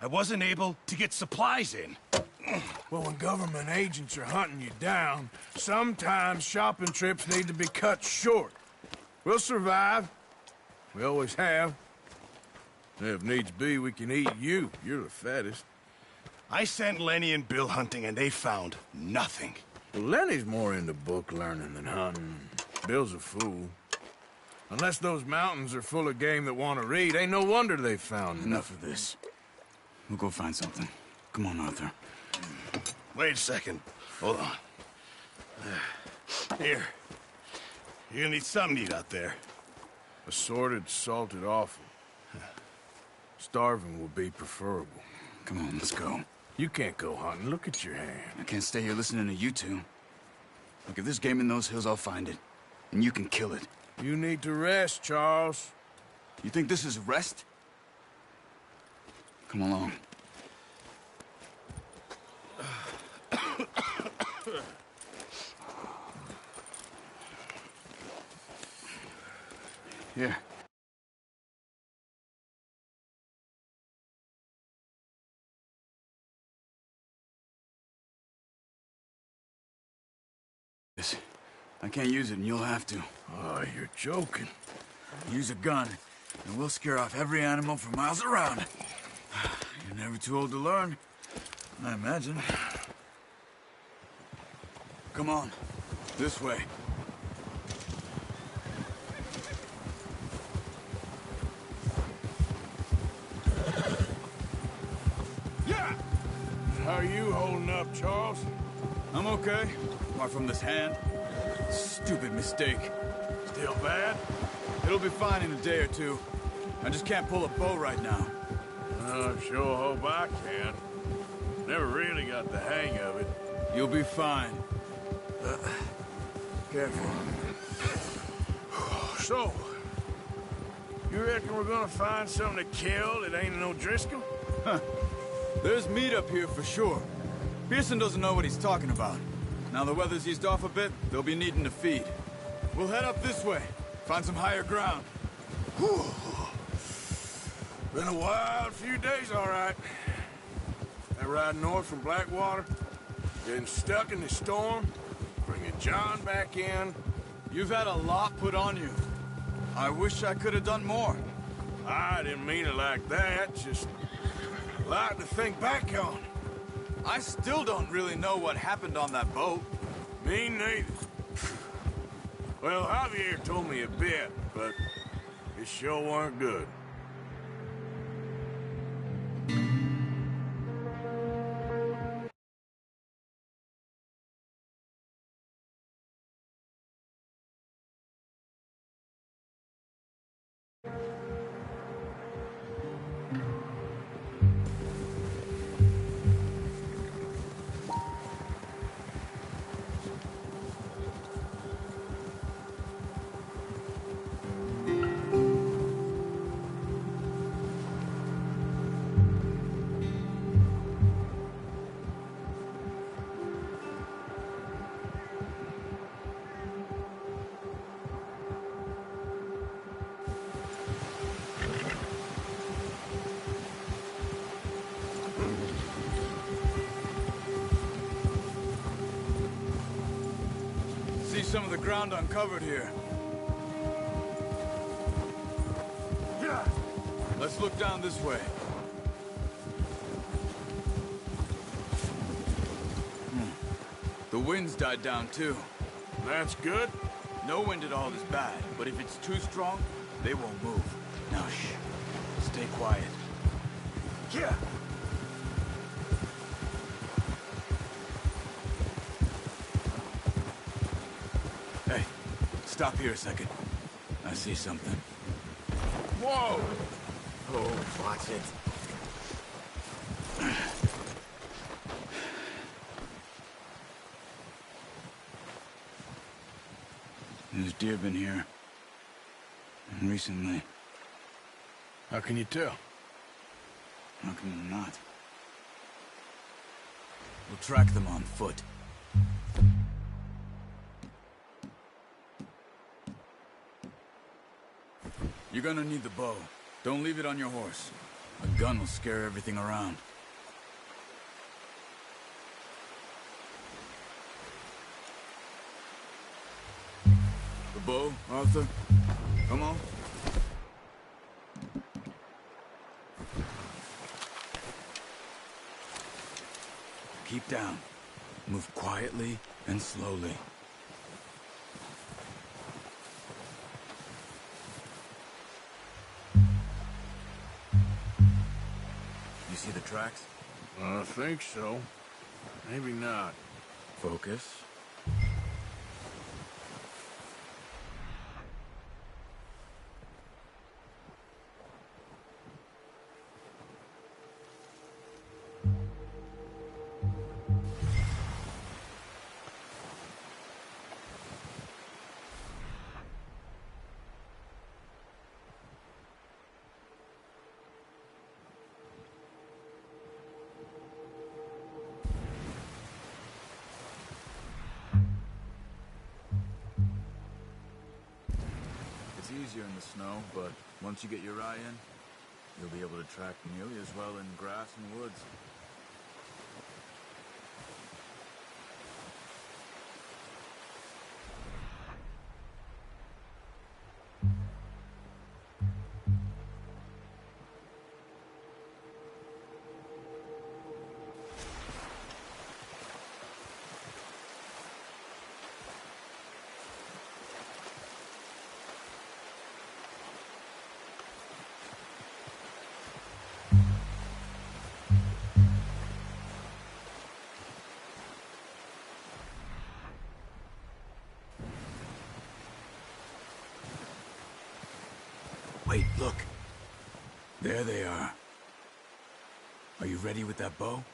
I wasn't able to get supplies in. Well, when government agents are hunting you down, sometimes shopping trips need to be cut short. We'll survive. We always have. If needs be, we can eat you. You're the fattest. I sent Lenny and Bill hunting, and they found nothing. Well, Lenny's more into book learning than hunting. Bill's a fool. Unless those mountains are full of game that want to read, ain't no wonder they found Enough of this. We'll go find something. Come on, Arthur. Wait a second. Hold on. Here. You're gonna need something to eat out there. Assorted, salted offal. Starving will be preferable. Come on, let's go. You can't go hunting. Look at your hand. I can't stay here listening to you two. Look, if there's game in those hills, I'll find it. And you can kill it. You need to rest, Charles. You think this is rest? Come along. Here. I can't use it, and you'll have to. Oh, you're joking. Use a gun, and we'll scare off every animal for miles around. You're never too old to learn, I imagine. Come on, this way. Yeah! How are you holding up, Charles? I'm okay, apart from this hand. Stupid mistake. Still bad? It'll be fine in a day or two. I just can't pull a bow right now. I sure hope I can. Never really got the hang of it. You'll be fine. Careful. So, you reckon we're gonna find something to kill that ain't no Driscoll? Huh. There's meat up here for sure. Pearson doesn't know what he's talking about. Now the weather's eased off a bit, they'll be needing to feed. We'll head up this way, find some higher ground. Whew. Been a wild few days, all right. That ride north from Blackwater, getting stuck in the storm, bringing John back in. You've had a lot put on you. I wish I could have done more. I didn't mean it like that, just a lot to think back on. I still don't really know what happened on that boat. Me neither. Well, Javier told me a bit, but it sure weren't good. See some of the ground uncovered here. Yeah. Let's look down this way. The wind's died down too. That's good. No wind at all is bad, but if it's too strong, they won't move. Now shh. Stay quiet. Yeah. Hey, stop here a second. I see something. Whoa! Oh, watch it. There's deer been here. And recently. How can you tell? How can you not? We'll track them on foot. You're gonna need the bow. Don't leave it on your horse. A gun will scare everything around. The bow, Arthur? Come on. Keep down. Move quietly and slowly. You see the tracks? I think so. Maybe not. Focus. It's easier in the snow, but once you get your eye in, you'll be able to track nearly as well in grass and woods. Wait, look. There they are. Are you ready with that bow?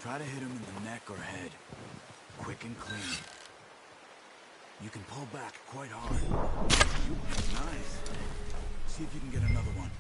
Try to hit him in the neck or head. Quick and clean. You can pull back quite hard. Nice. See if you can get another one.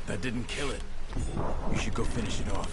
That didn't kill it. You should go finish it off.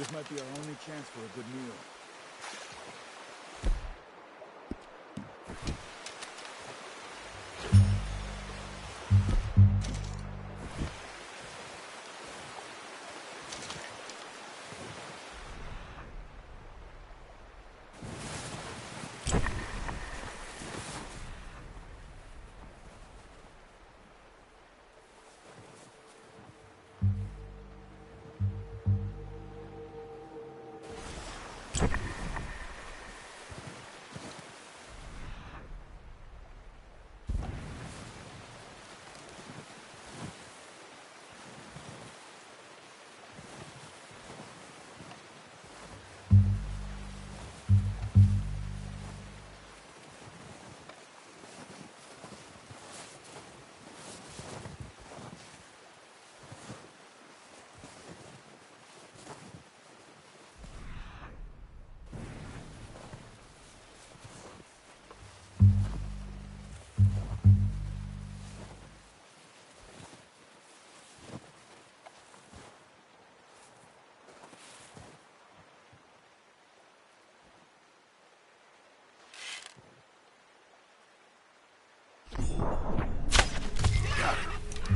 This might be our only chance for a good meal.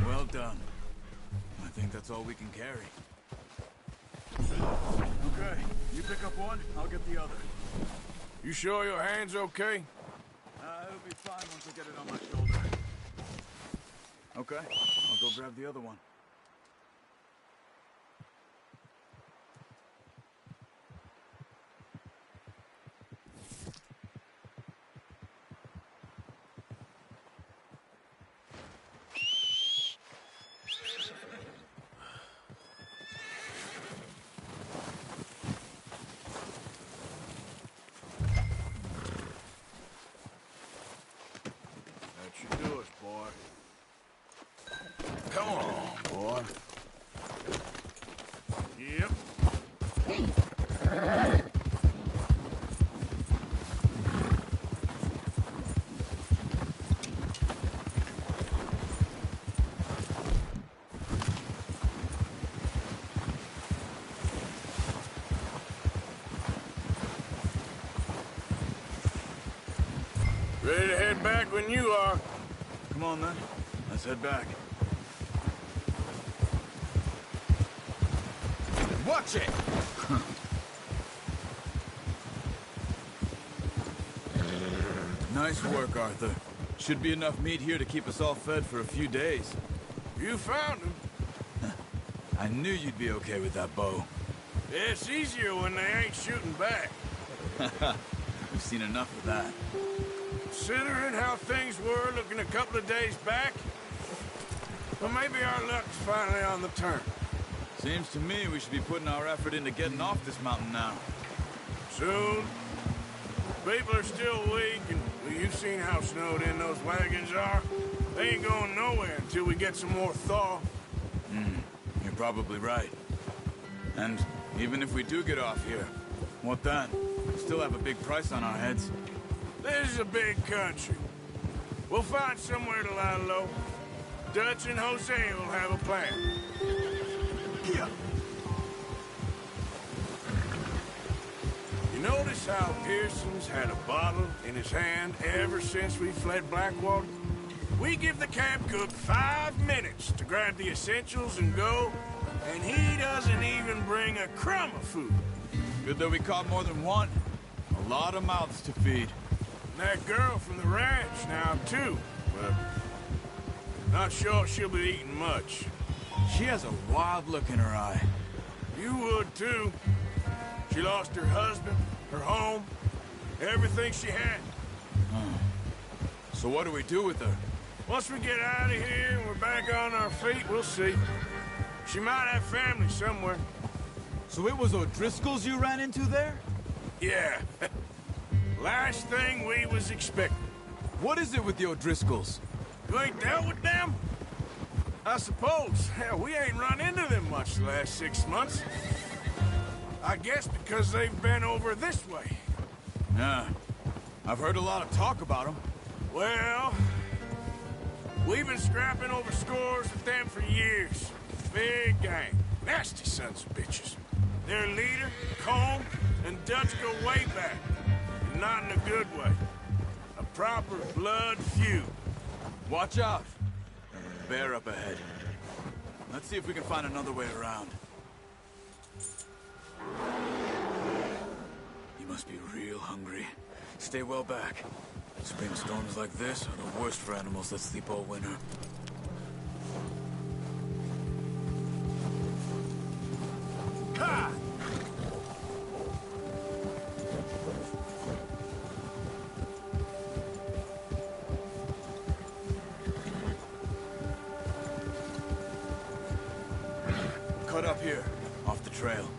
Well done. I think that's all we can carry. Okay, you pick up one, I'll get the other. You sure your hand's okay? It'll be fine once I get it on my shoulder. Okay, I'll go grab the other one. That should do us, boy. Come on, boy. Yep. Ready to head back when you are. Come on then, let's head back. Watch it! Nice work, Arthur. Should be enough meat here to keep us all fed for a few days. You found him. I knew you'd be okay with that bow. It's easier when they ain't shooting back. We've seen enough of that. Considering how things were looking a couple of days back, well, maybe our luck's finally on the turn. Seems to me we should be putting our effort into getting off this mountain now. Soon. People are still weak, and well, you've seen how snowed in those wagons are. They ain't going nowhere until we get some more thaw. You're probably right. And even if we do get off here, what then? We still have a big price on our heads. This is a big country. We'll find somewhere to lie low. Dutch and Jose will have a plan. Yeah. You notice how Pearson's had a bottle in his hand ever since we fled Blackwater? We give the camp cook 5 minutes to grab the essentials and go, and he doesn't even bring a crumb of food. Good that we caught more than one. A lot of mouths to feed. And that girl from the ranch now, too. But not sure she'll be eating much. She has a wild look in her eye. You would, too. She lost her husband, her home, everything she had. So what do we do with her? Once we get out of here and we're back on our feet, we'll see. She might have family somewhere. So it was O'Driscoll's you ran into there? Yeah. Last thing we was expecting. What is it with the O'Driscolls? You ain't dealt with them? I suppose. Hell, we ain't run into them much the last 6 months. I guess because they've been over this way. Yeah. I've heard a lot of talk about them. Well, we've been scrapping over scores with them for years. Big gang. Nasty sons of bitches. Their leader, Colm, and Dutch go way back. And not in a good way. A proper blood feud. Watch out. Bear up ahead. Let's see if we can find another way around. You must be real hungry. Stay well back. Spring storms like this are the worst for animals that sleep all winter. Ha! Cut up here, off the trail.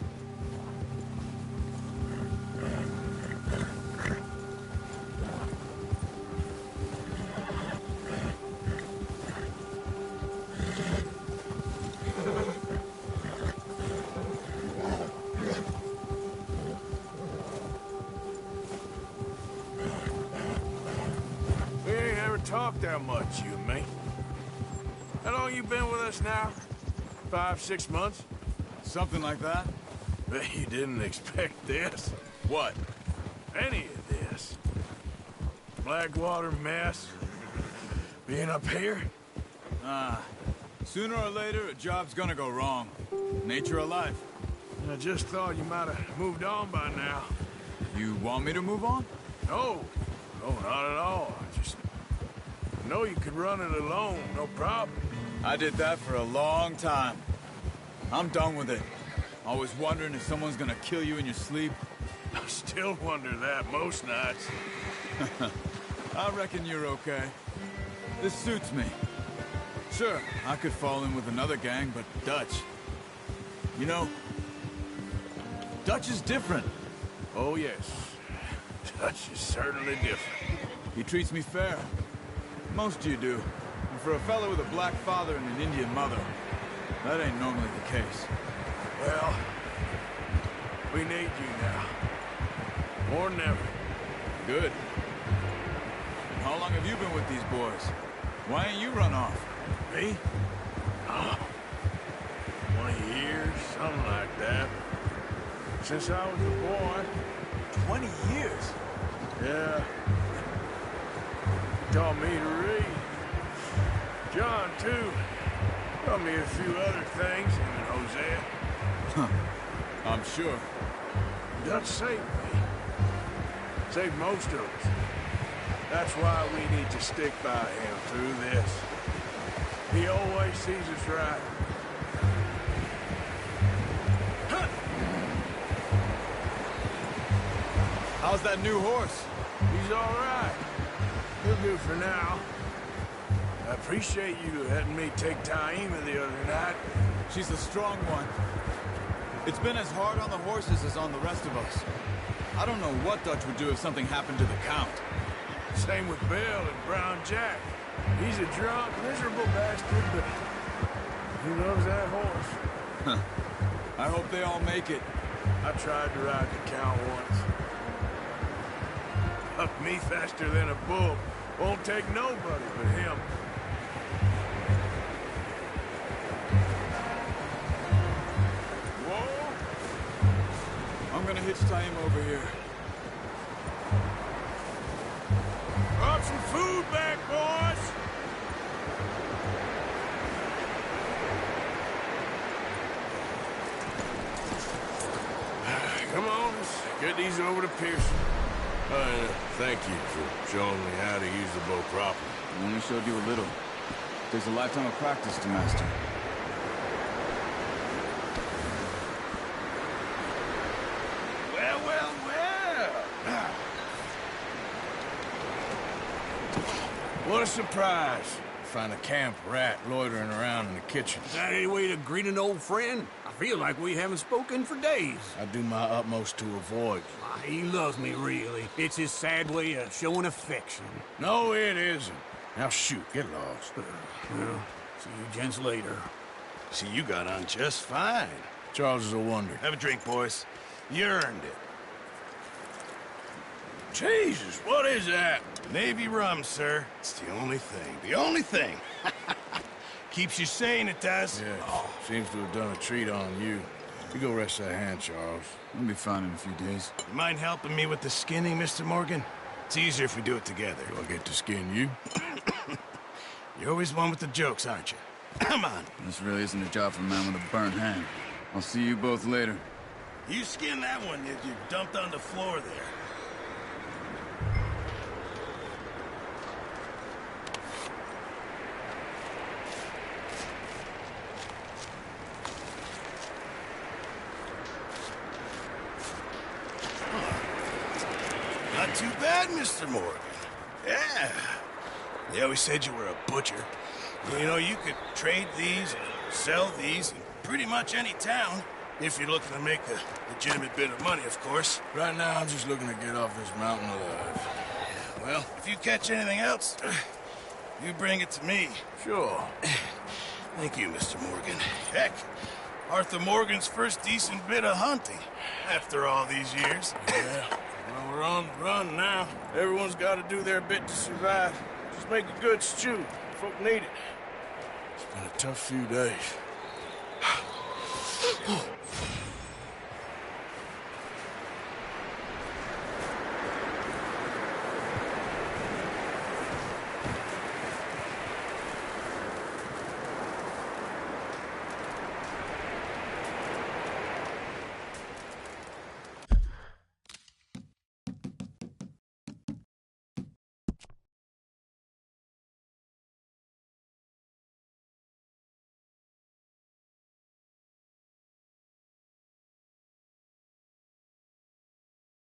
We ain't ever talked that much, you and me. How long you been with us now? 5, 6 months? Something like that? Bet you didn't expect this. What? Any of this. Blackwater mess. Being up here? Sooner or later, a job's gonna go wrong. Nature of life. I just thought you might have moved on by now. You want me to move on? No. No, not at all. I just know you could run it alone, no problem. I did that for a long time. I'm done with it. Always wondering if someone's gonna kill you in your sleep. I still wonder that most nights. I reckon you're okay. This suits me. Sure, I could fall in with another gang, but Dutch... You know, Dutch is different. Oh, yes. Dutch is certainly different. He treats me fair. Most of you do. And for a fellow with a black father and an Indian mother, that ain't normally the case. Well, we need you now. More than ever. Good. And how long have you been with these boys? Why ain't you run off? Me? Oh, 20 years, something like that. Since I was a boy. 20 years? Yeah. Taught me to read. John, too. Taught me a few other things, him and Hosea. I'm sure. Dutch saved me. Saved most of us. That's why we need to stick by him through this. He always sees us right. How's that new horse? He's all right. He'll do for now. I appreciate you letting me take Taima the other night. She's the strong one. It's been as hard on the horses as on the rest of us. I don't know what Dutch would do if something happened to the Count. Same with Bill and Brown Jack. He's a drunk, miserable bastard, but he loves that horse. I hope they all make it. I tried to ride the Count once. Up me faster than a bull. Won't take nobody but him. Whoa! I'm gonna hitch Taima over here. Brought some food back, boys! Come on, let's get these over to Pearson. Thank you for showing me how to use the bow properly. I only showed you a little. There's a lifetime of practice to master. Well, well, well! What a surprise. Find a camp rat loitering around in the kitchen. Is that any way to greet an old friend? I feel like we haven't spoken for days. I do my utmost to avoid. Ah, he loves me, really. It's his sad way of showing affection. No, it isn't. Now shoot, get lost. Well, see you gents later. See, you got on just fine. Charles is a wonder. Have a drink, boys. You earned it. Jesus, what is that? Navy rum, sir. It's the only thing. The only thing. Keeps you sane, it does. Yeah, seems to have done a treat on you. You go rest that hand, Charles. I'll be fine in a few days. You mind helping me with the skinning, Mr. Morgan? It's easier if we do it together. Do I get to skin you? You're always one with the jokes, aren't you? Come on. This really isn't a job for a man with a burnt hand. I'll see you both later. You skin that one you dumped on the floor there. Not too bad, Mr. Morgan. Yeah. They always said you were a butcher. You know, you could trade these and sell these in pretty much any town. If you're looking to make a legitimate bit of money, of course. Right now, I'm just looking to get off this mountain alive. Well, if you catch anything else, you bring it to me. Sure. Thank you, Mr. Morgan. Heck, Arthur Morgan's first decent bit of hunting after all these years. Yeah. Well, we're on the run now. Everyone's got to do their bit to survive. Just make a good stew. Folk need it. It's been a tough few days.